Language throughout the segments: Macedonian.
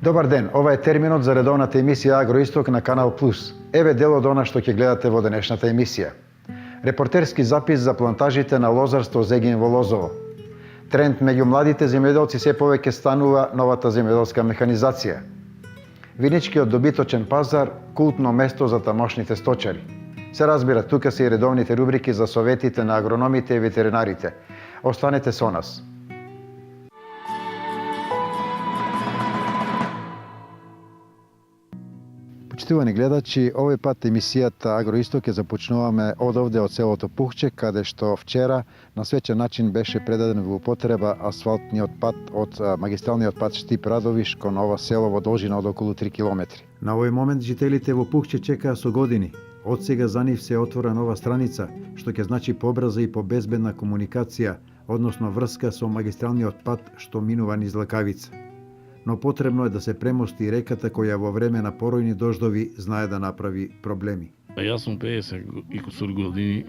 Добар ден, ова е терминот за редовната емисија Агроисток на Канал Плюс. Еве дел од она што ќе гледате во денешната емисија. Репортерски запис за плантажите на лозарство Зегин во Лозово. Тренд меѓу младите земјоделци се повеќе станува новата земјоделска механизација. Виничкиот добиточен пазар, култно место за тамошните сточари. Се разбира, тука се и редовните рубрики за советите на агрономите и ветеринарите. Останете со нас. Почитувани гледачи, овој пат емисијата Агроисток ја започнуваме од овде од селото Пухче, каде што вчера на свечен начин беше предаден во употреба асфалтниот пат од магистралниот пат Штип-Радовиш кон ова село во должина од околу 3 километри. На овој момент жителите во Пухче чекаа со години. Од сега за нив се отвора нова страница, што ќе значи побрза и побезбедна комуникација, односно врска со магистралниот пат што минува низ Лакавица. Но потребно е да се премости реката која во време на поројни дождови знае да направи проблеми. Јас сум 50 и кусур години,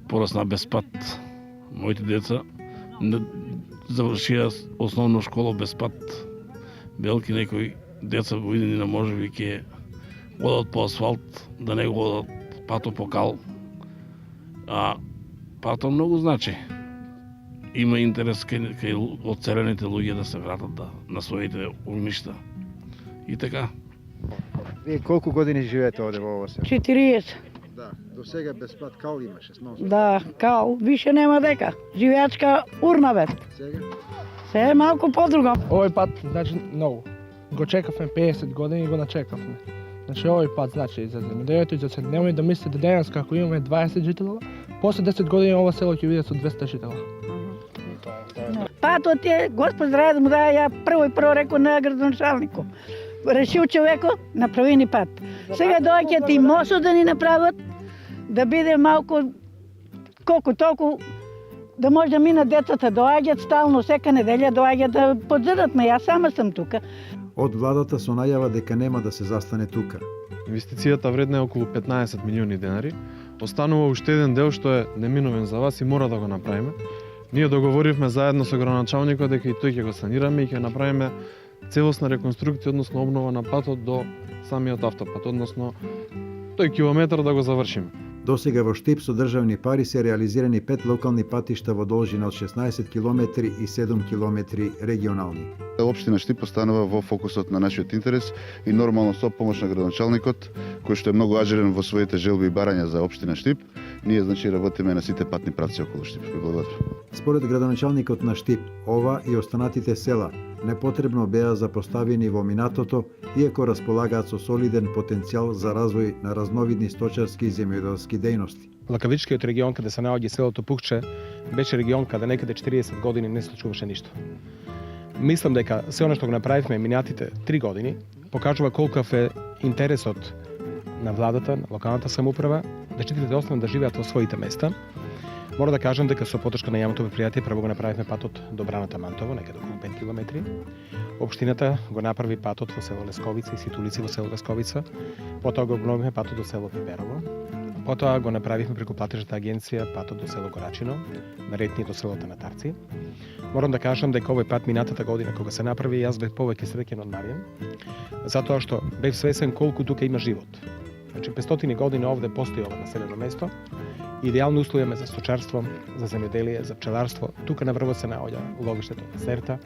порасна без пат. Моите деца завршија основна школа без пат. Белки некои деца во иднина можеби ќе одат по асфалт, да не го одат пато по кал. А пато многу значи. Има интерес кај одселените луѓе да се вратат на своите огништа. И така. Вие колку години живеете овде во ово село? 40. Да, до сега без пат кал имаше снос. Да, кал, више нема дека. Живеачка урна бе. Сега? Се е малку подруго. Овој пат, значи, многу. Го чекавме 50 години и го начекавме. Значи, овој пат, значи, за земјоделието и за се немој да мислите денес како имаме 20 жителя, после 10 години ова село ќе биде со 200 жителя. Патот е, Господ здраве да му даде, ја прво рекол на градоначалнико. Решил човекот, направи ни пат. Сега доаѓаат и мостот да ни направат, да биде малку, колку толку, да може да минат децата, доаѓаат стално, сека неделја доаѓаат да подзидат ме, јас сама сум тука. Од владата со најава дека нема да се застане тука. Инвестицијата вредна е околу 15 милиони денари. Останува уште еден дел што е неминовен за вас и мора да го направиме. Ние договоривме заедно со градоначалникот дека и тој ќе го санираме и ќе направиме целосна реконструкција, односно обнова на патот до самиот автопат, односно тој километар да го завршиме. Досега во Штип со државни пари се реализирани 5 локални патишта во должина од 16 километри и 7 километри регионални. Општина Штип останува во фокусот на нашиот интерес и нормално со помош на градоначалникот, кој што е многу ажирен во своите желби и барања за општина Штип, ние значи работиме на сите патни правци околу Штип. Благодарам. Според градоначалникот на Штип, ова и останатите села непотребно беа запоставени во минатото, иако располагаат со солиден потенцијал за развој на разновидни сточарски и земјоделски дејности. Лакавичкиот регион каде се наоѓа селото Пухче беше регион каде некаде 40 години не се случуваше ништо. Мислам дека се она што го направивме минатите 3 години покажува колкав е интересот на владата, на локалната самоуправа, да жителите останат да живеат во своите места. Мора да кажам дека со поддршка на јавното предпријатие прво го направивме патот до Браната Мантово, некаде околу 5 километри. Општината го направи патот во село Лесковица и сите улици во село Лесковица. Потоа го обновивме патот до село Пиперово. Потоа го направивме преку платежната агенција патот до село Горачино, наредни до селото Натарци. Морам да кажам дека овој пат минатата година кога се направи, јас бев повеќе среќен од Маријан, затоа што бев свесен колку тука има живот. Значи 500 години овде постои ова населено место. Идеални услови за сточарство, за земјоделие, за пчеларство. Тука на врвот се наоѓа ловиштето на Серта.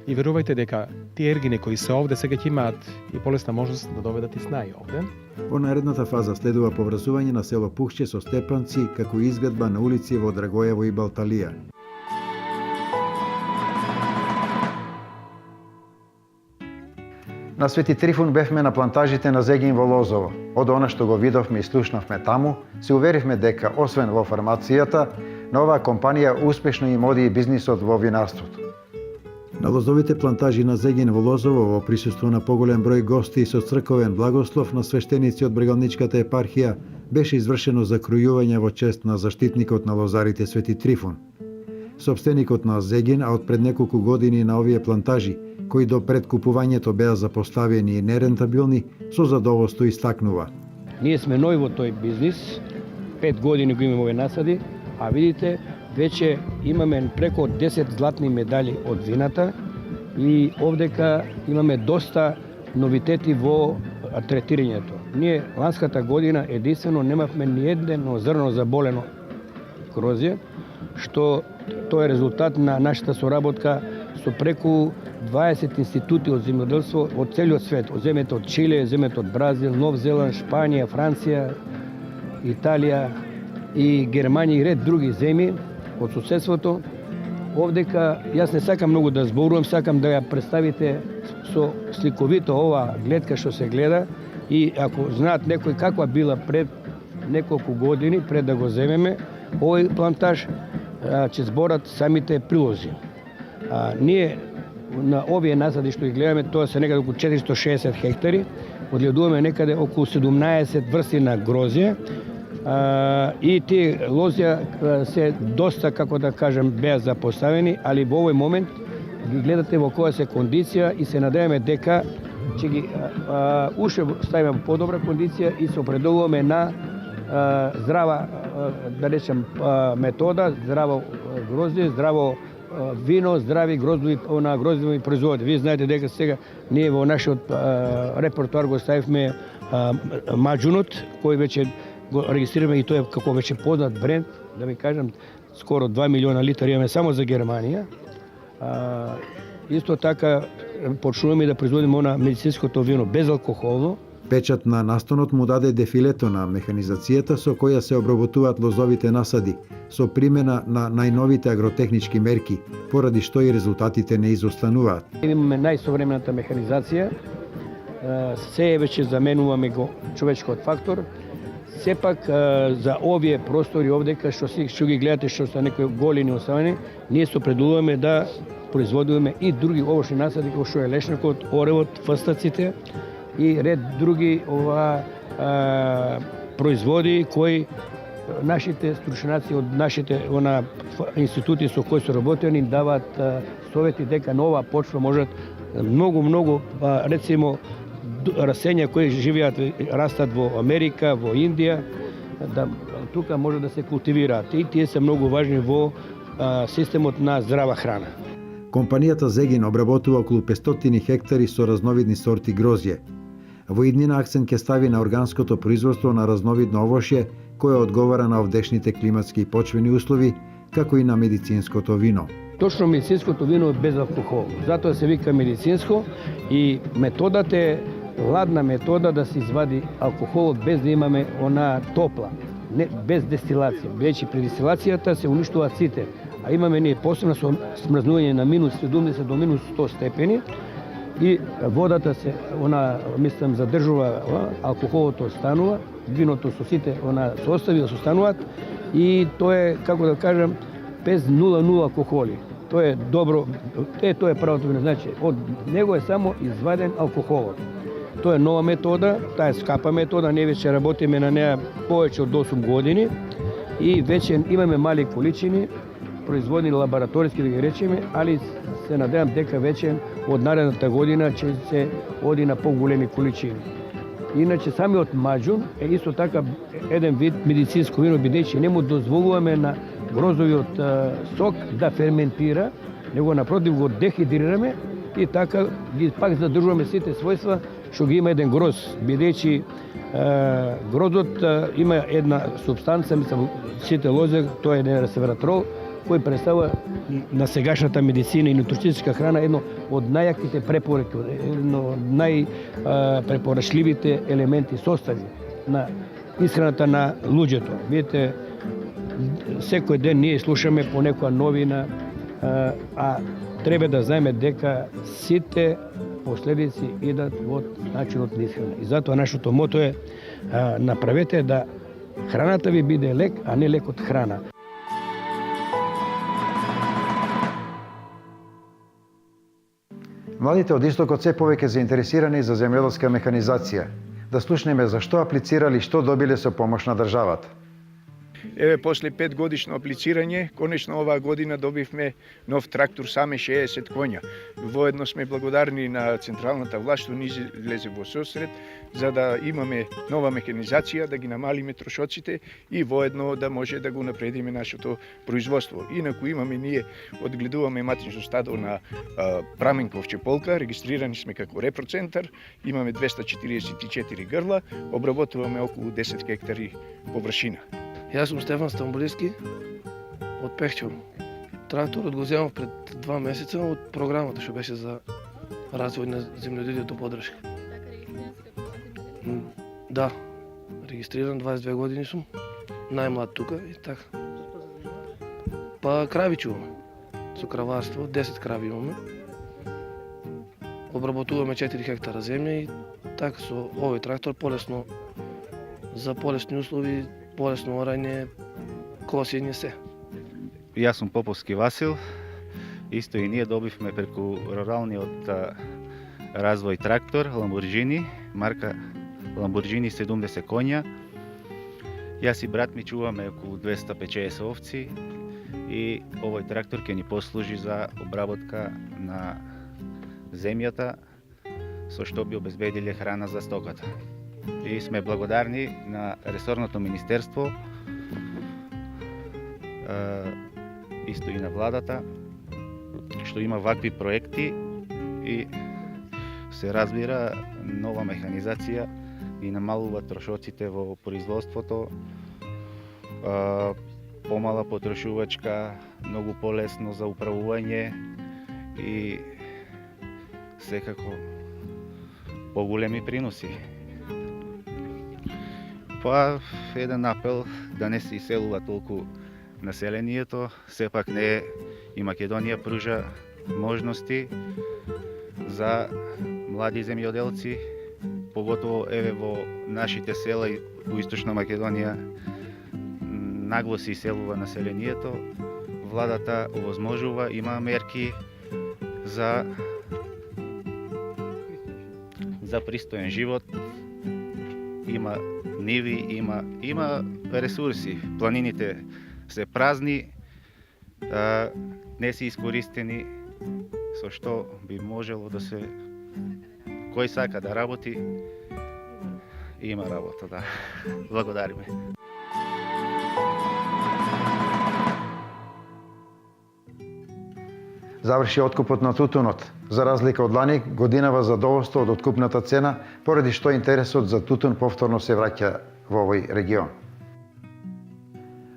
И верувајте дека тие ергини кои се овде сега ќе имаат и полесна можност да доведат и снаи овде. Во наредната фаза следува поврзување на село Пухче со Степанци, како изградба на улици во Драгојево и Балталија. На Свети Трифун бевме на плантажите на Зегин во Лозово. Од она што го видовме и слушнавме таму, се уверивме дека, освен во фармацијата, на оваа компанија успешно им оди и бизнисот во винарството. На лозовите плантажи на Зегин во Лозово, во присуство на поголем број гости и со црковен благослов на свештеници од Брегалничката епархија, беше извршено закрујување во чест на заштитникот на лозарите Свети Трифун. Собственикот на Зегин, а од пред неколку години на овие плантажи, кои до пред купувањето беа запоставени и нерентабилни, со задоволство истакнува. Ние сме нови во тој бизнис, 5 години го имаме овие насади, а видите, веќе имаме преку 10 златни медали од вината и овдека имаме доста новитети во третирањето. Ние ланската година единствено немавме ни едно зрно заболено грозје, што тоа е резултат на нашата соработка со преку 20 институти од земјоделство од целиот свет. Земете од Чиле, земете од Бразил, Нов Зеланд, Шпанија, Франција, Италија и Германија и ред други земји од соседството. Овдека јас не сакам многу да зборувам, сакам да ја представите со сликовито ова гледка што се гледа и ако знаат некој каква била пред неколку години пред да го земеме, овој плантаж ќе зборат самите прилози. Ние на овие насади што ги гледаме, тоа се некаде околу 460 хектари, одгледуваме некаде околу 17 врсти на грозје, и тие лозја се доста, како да кажем, беа запоставени, али во овој момент ги гледате во која се кондиција и се надеваме дека ќе ги уште ставиме во подобра кондиција и се определуваме на здрава, да речем, метода, здраво грозде, здраво вино, здрави гроздови производи. Вие знаете дека сега ние во нашиот репертоар го ставивме маџунот, кој веќе го регистрираме и тоа е како веќе познат бренд, да ви кажам, скоро 2 милиона литри имаме само за Германија. Исто така почнуваме да производиме она медицинското вино безалкохолно. Печат на настанот му даде дефилето на механизацијата со која се обработуваат лозовите насади, со примена на најновите агротехнички мерки, поради што и резултатите не изостануваат. Имаме најсовремената механизација, се веќе заменуваме го човечкиот фактор. Сепак за овие простори овдека што ги гледате што се некои голини оставени, ние се определуваме да производиме и други овошни насади како што е лешникот, оревот, фстаците и ред други производи кои нашите стручњаци од нашите институти со кои се работени даваат совети дека на оваа почва можат многу рецимо растенја кои живеат, растат во Америка, во Индија, да тука може да се култивираат и тие се многу важни во системот на здрава храна. Компанијата Зегин обработува околу 500 хектари со разновидни сорти грозје. Во иднина акцент ќе стави на органското производство на разновидно овошје кое одговара на овдешните климатски и почвени услови, како и на медицинското вино. Точно медицинското вино е без алкохол, затоа се вика медицинско и методата е ладна метода да се извади алкохолот без да имаме она топла, не без дестилација. Веќе при дестилацијата се уништуваат сите, а имаме ние посебно со смрзнување на минус 70 до минус 100 степени и водата се мислам задржува, алкохолот останува, виното со сите состави да се остануваат и тоа е, како да кажам, без 0,0 алкохоли. Тоа е добро, тоа е правото вино, значи од него е само изваден алкохолот. Тоа е нова метода, таа е скапа метода, ние веќе работиме на неа повеќе од 8 години и веќе имаме мали количини, производни лабораториски да ги речеме, али се надевам дека веќе од наредната година ќе се оди на поголеми количини. Иначе самиот маџун е исто така еден вид медицинско вино, бидејќи не му дозволуваме на грозовиот сок да ферментира, него напротив го дехидрираме и така ги пак задржуваме сите својства што ги има еден гроз, бидејќи грозот има една субстанца, мислам, сите лозе, тоа е еден ресвератрол, кој представува на сегашната медицина и нутрицистичка храна едно од најаките препораки, едно од најпрепорачливите елементи, состави на исхраната на луѓето. Видите, секој ден ние слушаме по некоја новина, а треба да знаеме дека сите последици идат од начинот на исхрана. И затоа нашето мото е направете да храната ви биде лек, а не лекот храна. Младите од Истокот се повеќе заинтересирани за земјоделска механизација. Да слушнеме за што аплицирали и што добиле со помош на државата. Еве, после 5 годишно аплицирање, конечно оваа година добивме нов трактор саме 60 коња. Воедно сме благодарни на централната власт што ни излезе во сосред, за да имаме нова механизација, да ги намалиме трошоците и воедно да може да го напредиме нашето производство. Инаку имаме ние, одгледуваме матично стадо на Праменков Чеполка, регистрирани сме како репроцентар, имаме 244 грла, обработуваме околу 10 хектари површина. Јас сум Стефан Стамбулиски од Пехчево. Тракторот го земав пред 2 месеца од програмата што беше за развој на земјоделието поддршка. Да, регистриран 22 години сум, најмлад тука и така. Па крави чуваме, со краварство, 10 крави имаме. Обработуваме 4 хектара земја и така со овој трактор полесно, за полесни услови, полесно орање, косење се. Јас сум Поповски Васил. Исто и ние добивме преку руралниот развој трактор Lamborghini, марка Lamborghini 70 коња. Јас и брат ми чуваме околу 250 овци и овој трактор ќе ни послужи за обработка на земјата, со што би обезбедиле храна за стоката. И сме благодарни на ресорното министерство, исто и на владата, што има вакви проекти и се разбира нова механизација и намалува трошоците во производството, помала потрошувачка, многу полесно за управување и секако поголеми приноси. Па еден апел да не се иселува толку населението, сепак не и Македонија пружа можности за млади земјоделци, поготово еве во нашите села и во Источна Македонија нагло се иселува населението. Владата овозможува, има мерки за пристоен живот, има ниви, има ресурси. Планините се празни, не се искористени, со што би можело да се... Кој сака да работи, има работа, да. Благодариме. Заврши откупот на тутунот. За разлика од лани, годинава задоволство од откупната цена, поради што интересот за тутун повторно се враќа во овој регион.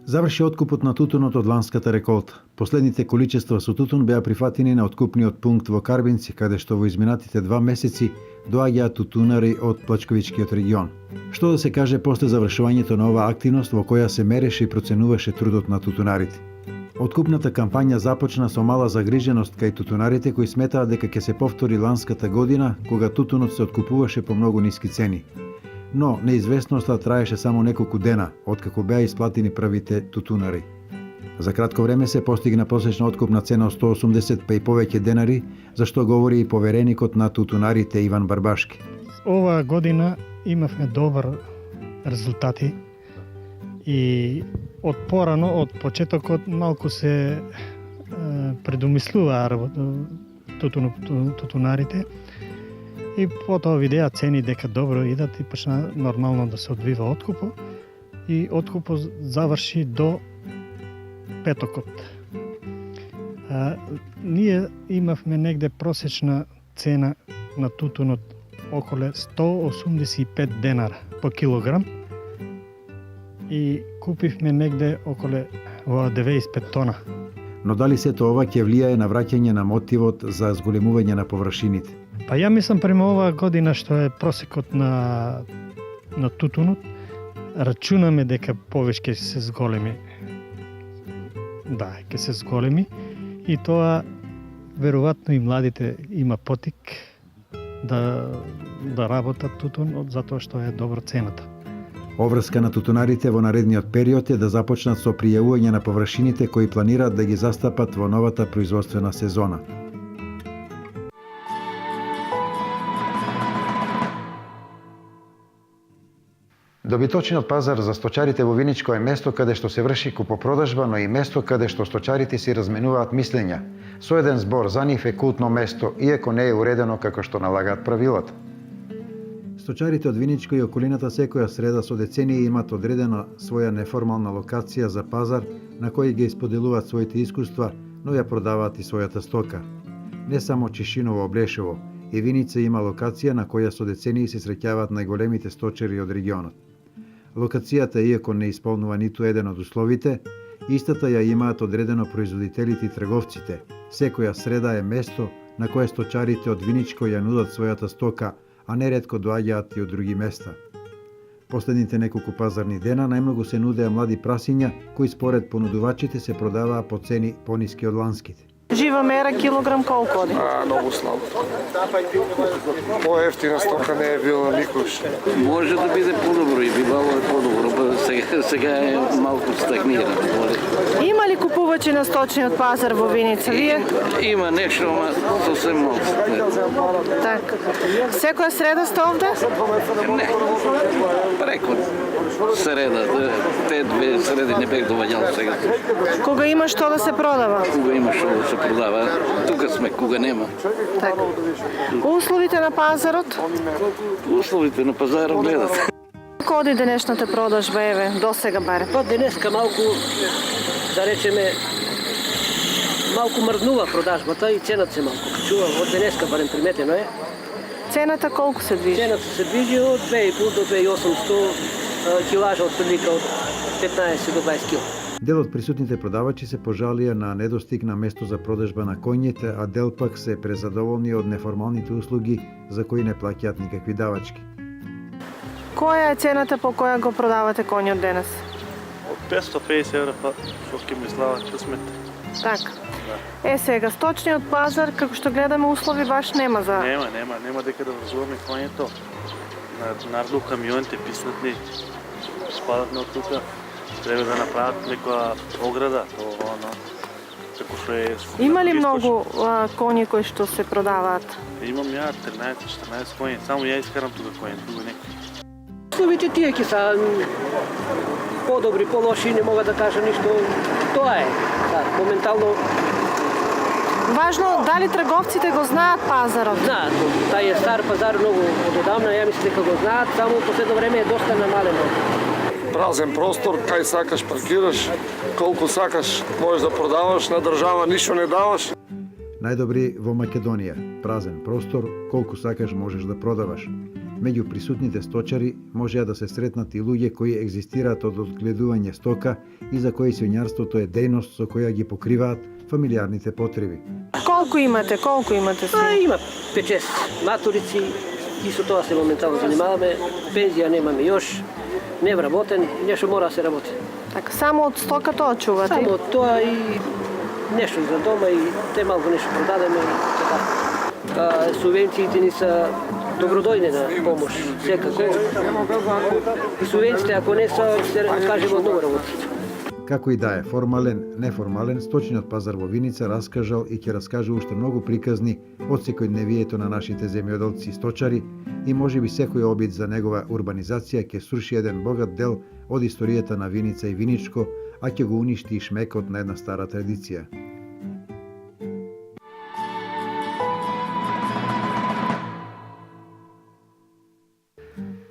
Заврши откупот на тутунот од ланската реколта. Последните количества со тутун беа прифатени на откупниот пункт во Карбинци, каде што во изминатите 2 месеци доаѓаат тутунари од Плачковичкиот регион. Што да се каже после завршувањето на оваа активност во која се мереше и проценуваше трудот на тутунарите. Откупната кампања започна со мала загриженост кај тутунарите кои сметаат дека ќе се повтори ланската година кога тутунот се откупуваше по многу ниски цени. Но неизвестноста траеше само неколку дена откако беа исплатени првите тутунари. За кратко време се постигна просечна откупна цена од 180 па и повеќе денари, за што говори и повереникот на тутунарите Иван Барбашки. Оваа година имавме добар резултати и од порано, од почетокот малку се предумислуваа тутунарите и потоа видеа цени дека добро идат и почна нормално да се одвива откупо и откупот заврши до петокот. Ние имавме негде просечна цена на тутунот околу 185 денара по килограм и купивме негде околу 95 тона. Но дали сето ова ќе влијае на враќање на мотивот за зголемување на површините? Па ја мислам према оваа година што е просекот на тутунот, рачунаме дека повеќе ќе се зголеми. Да, ќе се зголеми и тоа веројатно и младите има потик да работат тутун затоа што е добра цената. Обврска на тутунарите во наредниот период е да започнат со пријавување на површините кои планираат да ги застапат во новата производствена сезона. Добиточниот пазар за сточарите во Виничко е место каде што се врши купопродажба, но и место каде што сточарите си разменуваат мислења. Со еден збор, за нив е култно место, иако не е уредено како што налагаат правилата. Сточарите од Виничко и околината секоја среда со децении имаат одредена своја неформална локација за пазар на кој ги исподелуваат своите искуства, но ја продаваат и својата стока. Не само Чишиново, Облешево, и Виница има локација на која со децении се среќаваат најголемите сточари од регионот. Локацијата, иако не исполнува ниту еден од условите, истата ја имаат одредено производителите и трговците. Секоја среда е место на кое сточарите од Виничко ја нудат својата стока, а неретко доаѓаат и од други места. Последните неколку пазарни дена најмногу се нудеа млади прасиња, кои според понудувачите се продаваа по цени пониски од ланските. Жива мера килограм колку оди? Многу слабо. По-ефтина стока не е била никош. Може да биде по-добро и би било по-добро, сега е малку стагнира. Има ли купувачи на сточниот пазар во Виница? Вие? Има нешто, ама сосем малку. Така. Секоја среда сте овде? Не, преко среда. Те две среди не бех доваѓал сега. Кога има што да се продава? Кога има што да се продава, тука сме, кога нема. Така. Условите на пазарот? Условите на пазарот гледат. Како оди денешната продажба, еве, до сега баре? Па денеска малку, да речеме, малку мрднува продажбата и цената се малку качува. Од денеска барем приметено е. Цената колку се движи? Цената се движи од 2,5 до 2,800 килажа, од прилика од 15 до 20 кг. Дел од присутните продавачи се пожалија на недостиг на место за продажба на коњите, а дел пак се презадоволни од неформалните услуги за кои не плаќаат никакви давачки. Која е цената по која го продавате коњот денес? Од 550 евра па што ќе ми слава късмет. Така. Сега, сточниот пазар, како што гледаме, услови баш нема за... Нема дека да врзуваме коњето. Наредно камионите писнатни, спадатме од тука. Треба да направат некоја ограда, како што е... Има ли многу коњи кои што се продаваат? Имам ја 13-14 коњи, само ја искарам тука коњи, друго некој. Условите тие ќе са по-добри, по-лоши, не мога да кажам ништо. Тоа е, моментално. Важно, дали трговците го знаат пазарот? Знаат, тај е стар пазар многу одамна, ја мислам дека го знаат, само последно време е доста намалено. Празен простор, кај сакаш паркираш, колку сакаш можеш да продаваш, на држава ништо не даваш. Најдобри во Македонија, празен простор, колку сакаш можеш да продаваш. Меѓу присутните сточари можеа да се сретнат и луѓе кои екзистираат од одгледување стока и за кои свињарството е дејност со која ги покриваат фамилиарните потреби. Колку имате? Има 5-6 матурици и со тоа се моментално занимаваме. Пензија немаме још, не вработен, нешто мора да се работи. Така, само од стоката очувате? Само од тоа и нешто за дома и те малку нешто продадеме и така. Субвенциите ни са добродојни на помош, секако. И субвенциите, ако не са, се кажемо многу работи. Како и да е формален, неформален, сточниот пазар во Виница раскажал и ќе раскаже уште многу приказни од секојдневието на нашите земјоделци и сточари и можеби секој обид за негова урбанизација ќе сруши еден богат дел од историјата на Виница и Виничко, а ќе го уништи и шмекот на една стара традиција.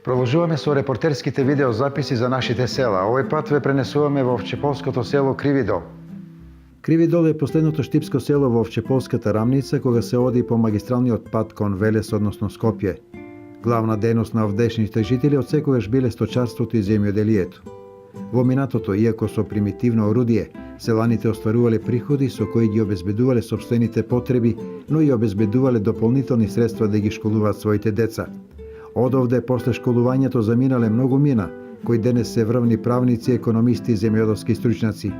Продолжуваме со репортерските видеозаписи за нашите села. Овој пат ве пренесуваме во Овчеполското село Кривидол. Кривидол е последното штипско село во Овчеполската рамница кога се оди по магистралниот пат кон Велес, односно Скопје. Главна дејност на овдешните жители отсекогаш биле сточарството и земјоделието. Во минатото, иако со примитивно орудие, селаните остварувале приходи со кои ги обезбедувале сопствените потреби, но и обезбедувале дополнителни средства да ги школуваат своите деца. Од овде после школувањето заминале многу мина, кои денес се врвни правници, економисти и земјоделски стручњаци.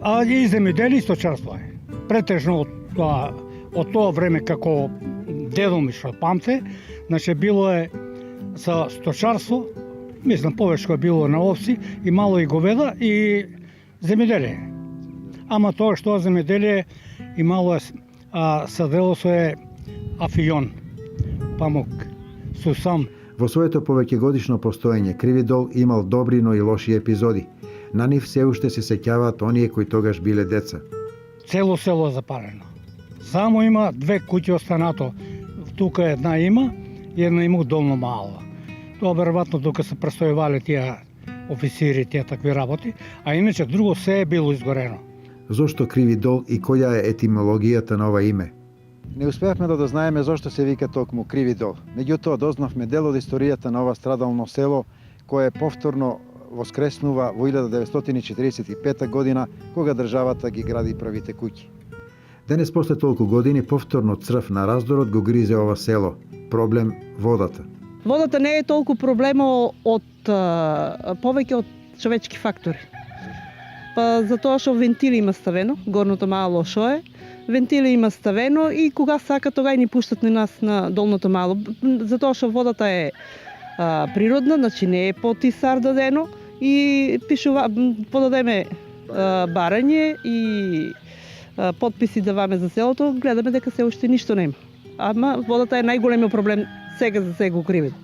А и земјоделие и сточарство е. Претежно од тоа време како дедо ми што памте, значи било е за сточарство, мислам повечко било на овци и мало и говеда и земјоделие. Ама тоа што земјоделие и мало е садело со е афион, памук. Во своето повеќегодишно постоење Кривидол имал добри, но и лоши епизоди. На нив се уште се сеќаваат оние кои тогаш биле деца. Цело село запалено. Само има 2 куќи останато. Тука една има и една има Долно Мало. Тоа веројатно тука се престојувале тие официри, тие такви работи, а иначе друго се е било изгорено. Зошто Кривидол и која е етимологијата на ова име? Не успеавме да дознаеме зошто се вика токму Кривидол. Меѓутоа дознавме дел од историјата на ова страдално село, кое повторно воскреснува во 1945 година, кога државата ги гради првите куќи. Денес, после толку години, повторно црв на раздорот го гризе ова село. Проблем водата. Водата не е толку проблемо од повеќе од човечки фактори. Па затоа што вентили има ставено, горното мало шо е, вентили има ставено и кога сака тога и ни пуштат на нас на долното мало. Затоа што водата е природна, значи не е по тисар дадено и пишува, подадеме барање и подписи даваме за селото, гледаме дека се уште ништо нема. Ама водата е најголемиот проблем сега за сега у Кривидол.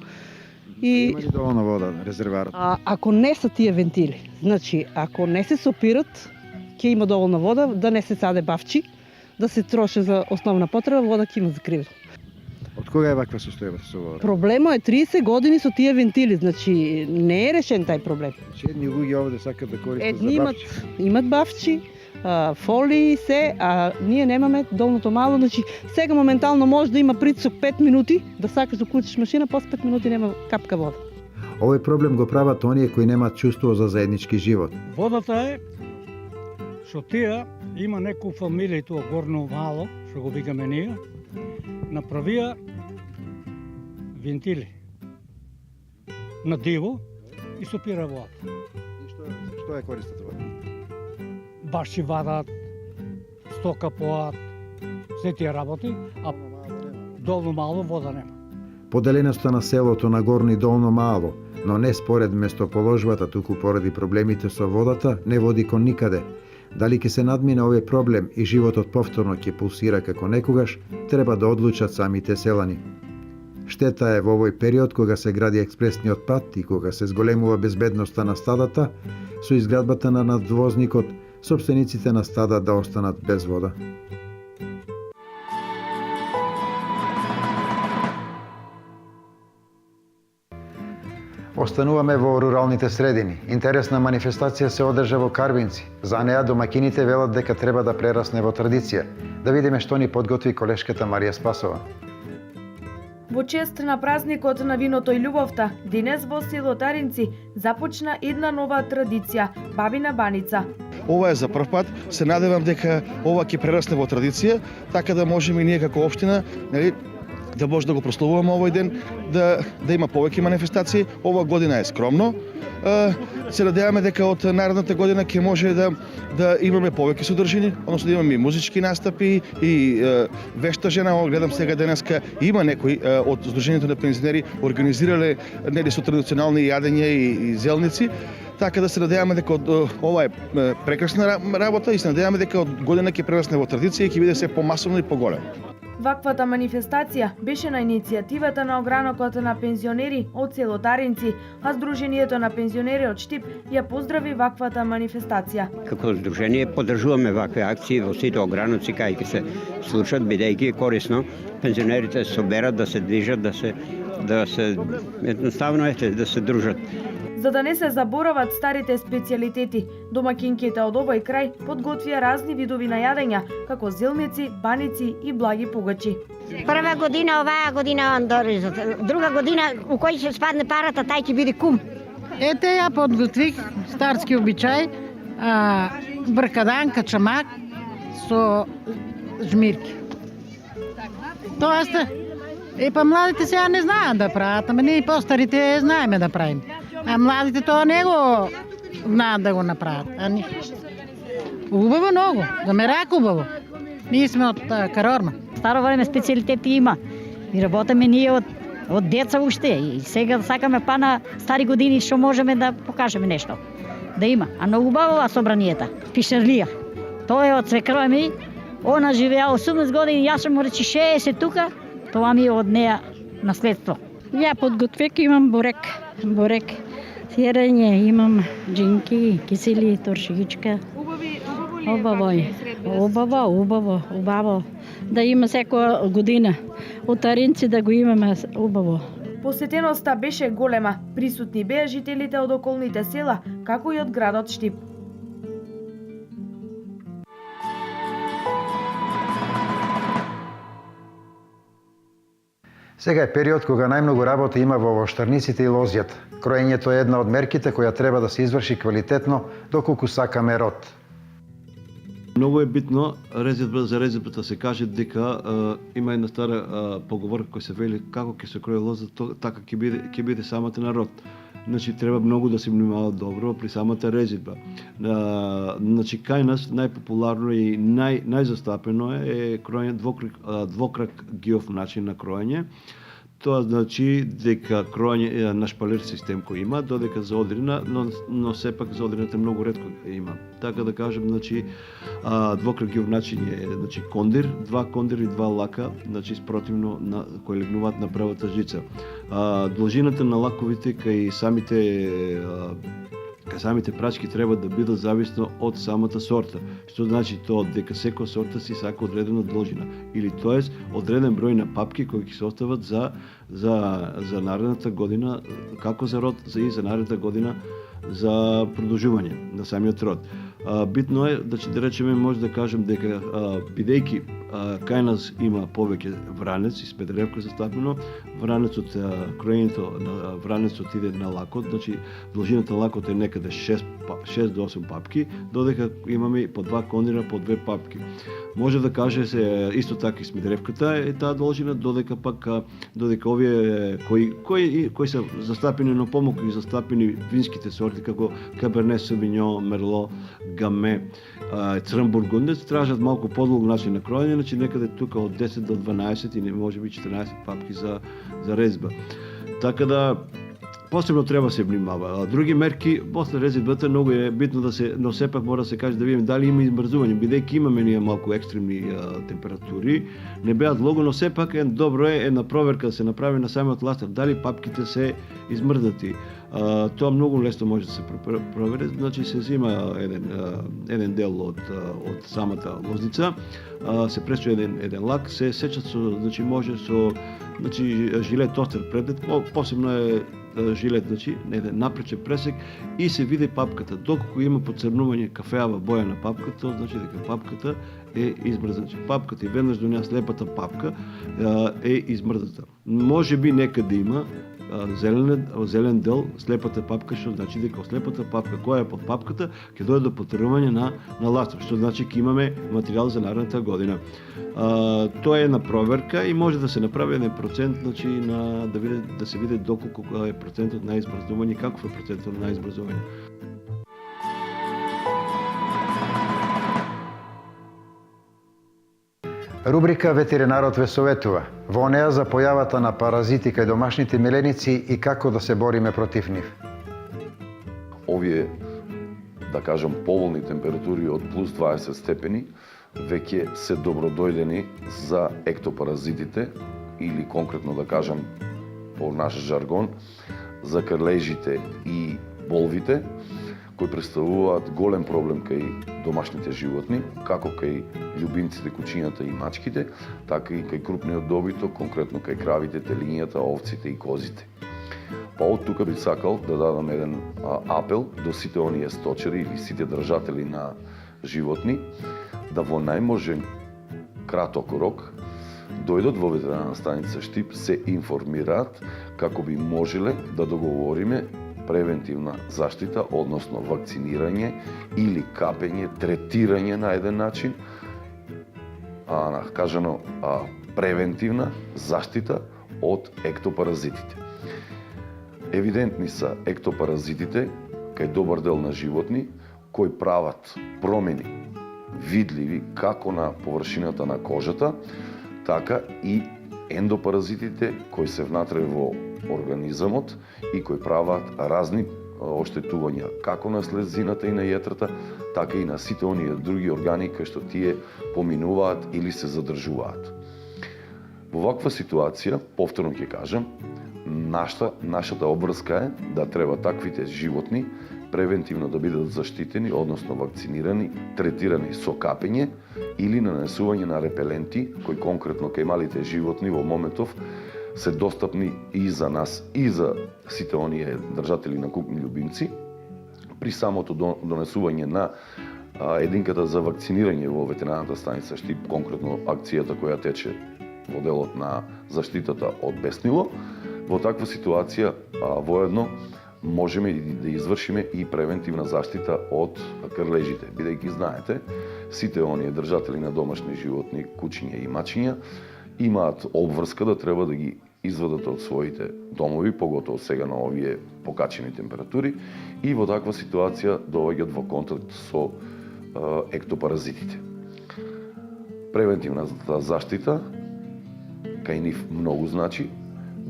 Има ли доволно вода, резерварот? Ако не са тие вентили, значи ако не се сопират, ќе има доволна вода, да не се саде бавчи, да се троше за основна потреба, вода ќе има за Кривидол. Од кога е ваква состојбата со водата? Проблемот е 30 години со тие вентили, значи не е решен тај проблем. Едни луѓе овде сакат да користат Едни за бавчи. имат бавчи, фолии се, а ние немаме долното мало, значи сега моментално може да има притисок 5 минути, да сакаш да клучиш машина, после 5 минути нема капка вода. Овој проблем го прават оние кои немаат чувство за заеднички живот. Водата е што тие има некој фамилија тоа горно мало, што го викаме ние, направија вентили на диво и сопира водата. И што е користата вода? Баши вадат, стока поат, се тие работи, а долно мало вода нема. Поделеноста на селото на Горно и Долно Мало, но не според местоположбата, туку поради проблемите со водата, не води кон никаде. Дали ќе се надмине овој проблем и животот повторно ќе пулсира како некогаш, треба да одлучат самите селани. Штета е во овој период кога се гради експресниот пат и кога се зголемува безбедноста на стадата, со изградбата на надвозникот, собствениците на стада да останат без вода. Остануваме во руралните средини. Интересна манифестација се одржа во Карвинци. За неа домакините велат дека треба да прерасне во традиција. Да видиме што ни подготви колешката Марија Спасова. Во чест на празникот на виното и љубовта, денес во село Таринци започна една нова традиција – бабина баница. Ова е за прв пат, се надевам дека ова ќе прерасне во традиција, така да можеме и ние како општина, нели, да може да го прославуваме овој ден, да има повеќе манифестации. Ова година е скромно. Се надеваме дека од наредната година ќе може да имаме повеќе содржини, односно да имаме и музички настапи и вешта жена. Гледам сега денеска има некои од Сдруженијето на пензионери организирале нели со традиционални јадења и зелници. Така да се надеваме дека ова е прекрасна работа и се надеваме дека од година ќе прерасне во традиција и ќе биде се помасовно и поголемо. Ваквата манифестација беше на иницијативата на огранокот на пензионери од село Таринци, а Сдруженијето на пензионери од Штип ја поздрави ваквата манифестација. Како здружение поддржуваме вакви акции во сите ограноци кај ќе се случат, бидејќи е корисно пензионерите се соберат, да се движат, да се едноставно да се дружат. За да не се заборават старите специјалитети, домакинките од овој крај подготвија разни видови на јадења, како зелници, баници и благи пугачи. Прва година оваа година Андоризот, друга година у кој ќе спадне парата, тај ќе биде кум. Ете ја подготвих старски обичај, бркадан, качамак со жмирки. Тоест, па младите сега не знаат да прават, ама ние постарите знаеме да правиме. А младите тоа не го знаат да го направат. Убаво многу, за ме рака убаво. Ние сме од Карорма. Старо време специјалитети има. И работиме ние од деца уште. И сега сакаме па на стари години што можеме да покажеме нешто. Да има. А многу убава собранијата. Пишерлија. Тоа е од свекрва ми. Она живеа 18 години, јас сум му речи 60 тука. Тоа ми е од неа наследство. Я подготвих имам бурек, сирење, имам джинки, кисели, торшигичка. Убаво. Да има секоја година. Утаринци да го имаме убаво. Посетеноста беше голема. Присутни беа жителите од околните села, како и од градот Штип. Сега е период кога најмногу работа има во воштарниците и лозјата. Кроењето е една од мерките која треба да се изврши квалитетно доколку сакаме род. Многу е битно за резидбата се каже дека има една стара поговорка која се вели како ќе се крои лоза, така ќе биде самата народ. Значи треба многу да се внимава добро при самата резидба. Значи кај нас најпопуларно и најзастапено е кроење двокрак гиов начин на кроење. Тоа значи дека кроење на шпалер систем кој има, додека за одрина, но сепак за одрината многу ретко има. Така да кажем, значи двокрак гиов начин е значи кондир, два кондир и два лака, значи спротивно на кои легнуваат на правата жица. Должината на лаковите кај самите прачки треба да бидат зависно од самата сорта. Што значи тоа дека секоја сорта си сака одредена должина или тоест одреден број на папки кои ќе се остават за наредната година како за род и за наредната година за продолжување на самиот род. Битно е да речеме, може да кажем дека бидејќи кај нас има повеќе вранец и спедревка застапено, вранецот, кроењето на вранецот иде на лакот, значи должината на лакот е некаде 6 до 8 папки, додека имаме по 2 кондира по 2 папки. Може да каже се исто така и смедревката е таа должина, додека овие кои се застапени, но помалку и застапени винските сорти како Каберне Совиньон, Мерло, Гаме, Црн бургундец тражат малку подолг начин на кроење, значи некаде тука од 10 до 12 и може би 14 папки за резба. Така да посебно треба да се внимава. Други мерки после резидбата многу е битно да се, но сепак мора да се каже да видиме дали има измрзување, бидејќи имаме ние малку екстремни температури, не беа долго, но сепак добро е една проверка да се направи на самиот ластер, дали папките се измрдати. Тоа многу лесно може да се провери, значи се зима еден дел од самата лозница, се пресува еден лак, се сечат значи може со жилет остар предмет, посебно е жилет, значи еден напречен пресек и се види папката. Доколку има поцрнување кафеава боја на папката, значи дека папката е измрзана. Папката и веднаш до неа слепата папка е измрзната. Може би некаде има зелен дел слепата папка, што значи дека слепата папка која е под папката ќе дојде до потрнување на ластер, што значи ќе имаме материјал за наредната година. Тоа е една проверка и може да се направи еден процент, значи да се види доколку е процентот на измрзнување, каков е процентот на измрзнување. Рубрика Ветеринарот ве советува. Во неа за појавата на паразити кај домашните миленици и како да се бориме против нив. Овие, да кажам, поволни температури од плюс 20 степени веќе се добродојдени за ектопаразитите или конкретно да кажам по наш жаргон за крлежите и болвите, кои представуваат голем проблем кај домашните животни, како кај љубимците, кучињата и мачките, така и кај крупниот добиток, конкретно кај кравите, телињата, овците и козите. Па од тука би сакал да дадам еден апел до сите оние сточари или сите држатели на животни, да во најможен краток рок дојдат во ветеринарна станица Штип, се информираат како би можеле да договориме превентивна заштита, односно вакцинирање или капење, третирање на еден начин, кажано превентивна заштита од ектопаразитите. Евидентни се ектопаразитите кај добар дел на животни кои прават промени видливи како на површината на кожата, така и ендопаразитите кои се внатре во организамот и кои прават разни оштетувања како на слезината и на јетрата, така и на сите оние други органи кај што тие поминуваат или се задржуваат. Во ваква ситуација, повторно ќе кажам, нашата обврска е да треба таквите животни превентивно да бидат заштитени, односно вакцинирани, третирани со капење или нанесување на репеленти, кои конкретно кај малите животни во моментов се достапни и за нас, и за сите оние држатели на кукни љубимци. При самото донесување на единката за вакцинирање во ветеринарната станица Штип, конкретно акцијата која тече во делот на заштитата од беснило, во таква ситуација воедно можеме да извршиме и превентивна заштита од крлежите, бидејќи знаете, сите оние држатели на домашни животни, кучиња и мачиња, имаат обврска да треба да ги извадат од своите домови, поготово сега на овие покачени температури, и во таква ситуација доаѓаат во контакт со ектопаразитите. Превентивната заштита кај нив многу значи,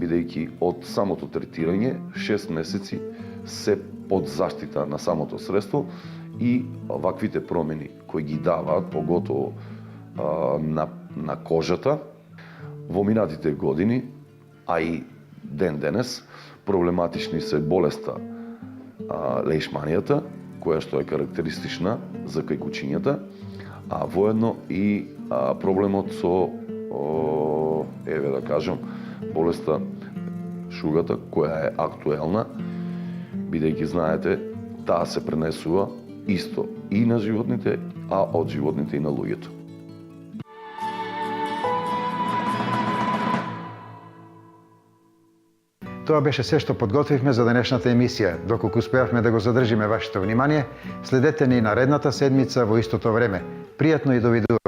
бидејќи од самото третирање 6 месеци се под заштита на самото средство и ваквите промени кои ги даваат, поготово на кожата, во минатите години, а и ден денес, проблематични се болеста леишманијата, која што е карактеристична за кај кучињата, а воедно и проблемот со, еве да кажам, болеста шугата, која е актуелна, бидејќи знаете, таа се пренесува исто и на животните, а од животните и на луѓето. Тоа беше се што подготвивме за денешната емисија. Доколку успеавме да го задржиме вашето внимание, следете ни наредната седмица во истото време. Пријатно и довидување.